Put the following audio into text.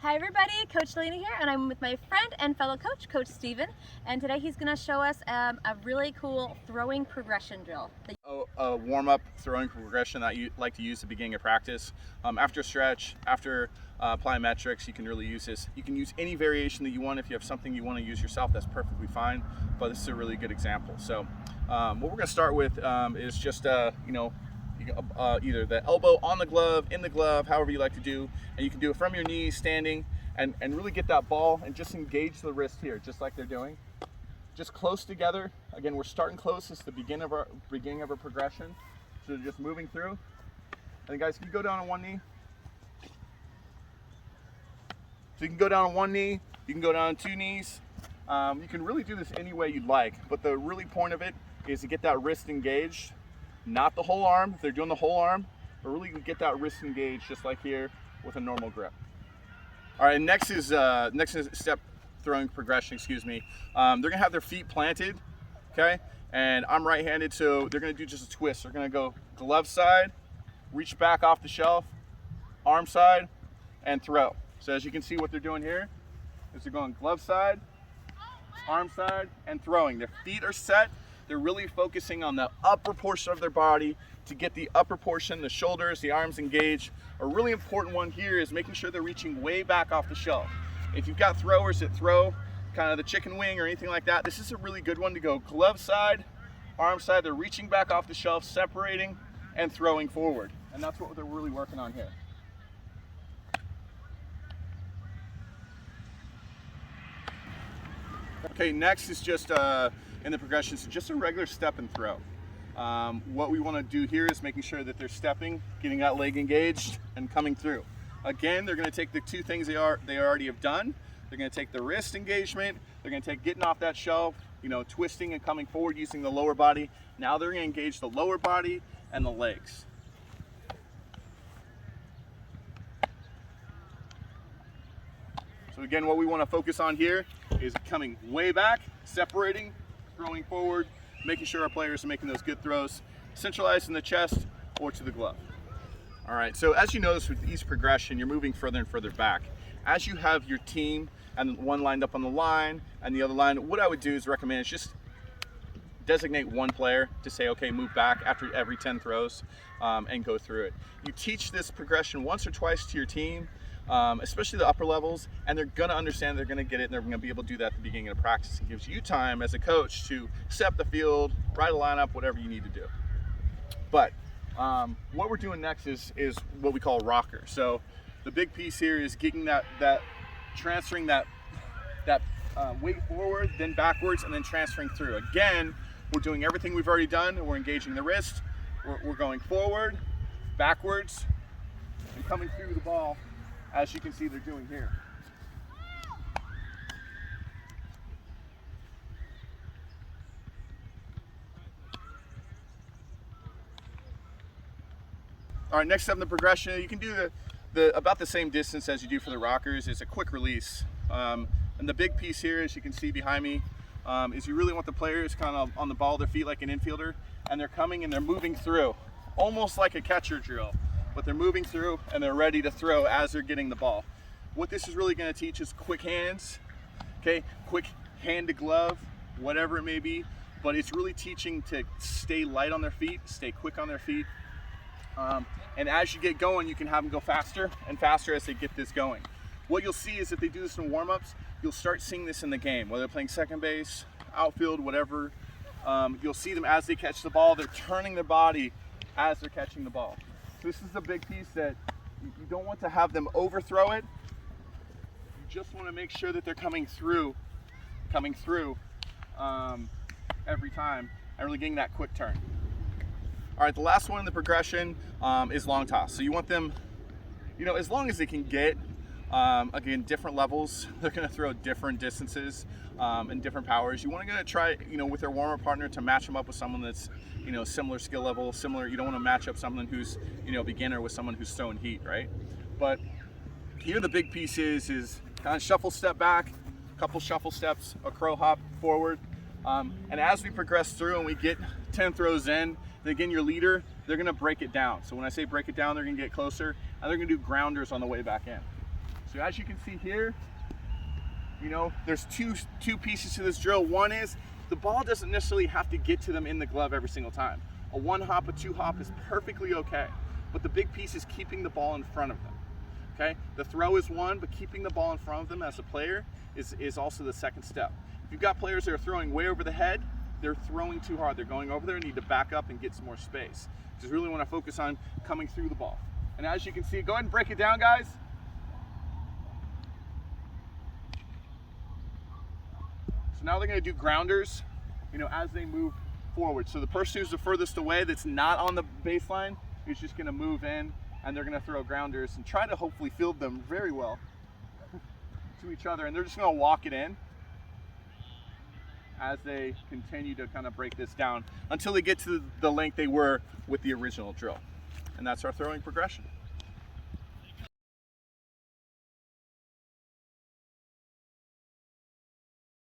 Hi everybody, Coach Lena here, and I'm with my friend and fellow coach, Coach Steven, and today he's going to show us a really cool throwing progression drill. A warm-up throwing progression that you like to use at the beginning of practice. After stretch, after plyometrics, you can really use this. You can use any variation that you want. If you have something you want to use yourself, that's perfectly fine, but this is a really good example. So what we're going to start with is just, either the elbow on the glove, in the glove, however you like to do, and you can do it from your knees, standing, and really get that ball and just engage the wrist here, just like they're doing. Just close together. Again, we're starting close. It's the beginning of our progression. So just moving through. And guys, can you go down on one knee? So you can go down on one knee. You can go down on two knees. You can really do this any way you'd like, but the really point of it is to get that wrist engaged, not the whole arm. If they're doing the whole arm, but really get that wrist engaged, just like here with a normal grip. All right, next is step throwing progression, excuse me. They're gonna have their feet planted, okay? And I'm right-handed, so they're gonna do just a twist. They're gonna go glove side, reach back off the shelf, arm side, and throw. So as you can see, what they're doing here is they're going glove side, arm side, and throwing. Their feet are set. They're really focusing on the upper portion of their body to get the upper portion, the shoulders, the arms engaged. A really important one here is making sure they're reaching way back off the shelf. If you've got throwers that throw kind of the chicken wing or anything like that, this is a really good one to go glove side, arm side. They're reaching back off the shelf, separating, and throwing forward. And that's what they're really working on here. Okay, next is just in the progression, so just a regular step and throw. What we want to do here is making sure that they're stepping, getting that leg engaged, and coming through. Again, they're going to take the two things they already have done. They're going to take the wrist engagement. They're going to take getting off that shelf, twisting and coming forward using the lower body. Now they're going to engage the lower body and the legs. So again, what we want to focus on here is coming way back, separating, throwing forward, making sure our players are making those good throws, centralized in the chest or to the glove. All right, so as you notice with each progression, you're moving further and further back. As you have your team and one lined up on the line and the other line, what I would do is recommend is just designate one player to say, okay, move back after every 10 throws and go through it. You teach this progression once or twice to your team, especially the upper levels, and they're gonna understand, they're gonna get it, and they're gonna be able to do that at the beginning of practice. It gives you time as a coach to set the field, write a lineup, whatever you need to do. But what we're doing next is what we call rocker. So the big piece here is getting that transferring that weight forward, then backwards, and then transferring through. Again, we're doing everything we've already done. We're engaging the wrist. We're going forward, backwards, and coming through the ball, as you can see they're doing here. All right, next up in the progression, you can do about the same distance as you do for the rockers. It's a quick release. And the big piece here, as you can see behind me, is you really want the players kind of on the ball of their feet like an infielder, and they're coming and they're moving through, almost like a catcher drill, but they're moving through and they're ready to throw as they're getting the ball. What this is really going to teach is quick hands, okay? Quick hand to glove, whatever it may be, but it's really teaching to stay light on their feet, stay quick on their feet. And as you get going, you can have them go faster and faster as they get this going. What you'll see is if they do this in warm-ups, you'll start seeing this in the game, whether they're playing second base, outfield, whatever. You'll see them as they catch the ball, they're turning their body as they're catching the ball. So this is a big piece that you don't want to have them overthrow it. You just want to make sure that they're coming through every time and really getting that quick turn. All right, the last one in the progression is long toss. So you want them, as long as they can get, again, different levels. They're going to throw different distances and different powers. You want to try, with their warm-up partner to match them up with someone that's, similar skill level, similar. You don't want to match up someone who's, beginner with someone who's throwing heat, right? But here the big piece is kind of shuffle step back, couple shuffle steps, a crow hop forward. And as we progress through and we get 10 throws in, again, your leader, they're going to break it down. So when I say break it down, they're going to get closer, and they're going to do grounders on the way back in. So as you can see here, you know, there's two pieces to this drill. One is the ball doesn't necessarily have to get to them in the glove every single time. A 1-hop, a 2-hop is perfectly okay. But the big piece is keeping the ball in front of them. Okay? The throw is one, but keeping the ball in front of them as a player is also the second step. If you've got players that are throwing way over the head, they're throwing too hard. They're going over there and need to back up and get some more space. Just really want to focus on coming through the ball. And as you can see, go ahead and break it down, guys. So now they're going to do grounders, you know, as they move forward. So the person who's the furthest away that's not on the baseline is just going to move in, and they're going to throw grounders and try to hopefully field them very well to each other. And they're just going to walk it in as they continue to kind of break this down until they get to the length they were with the original drill. And that's our throwing progression.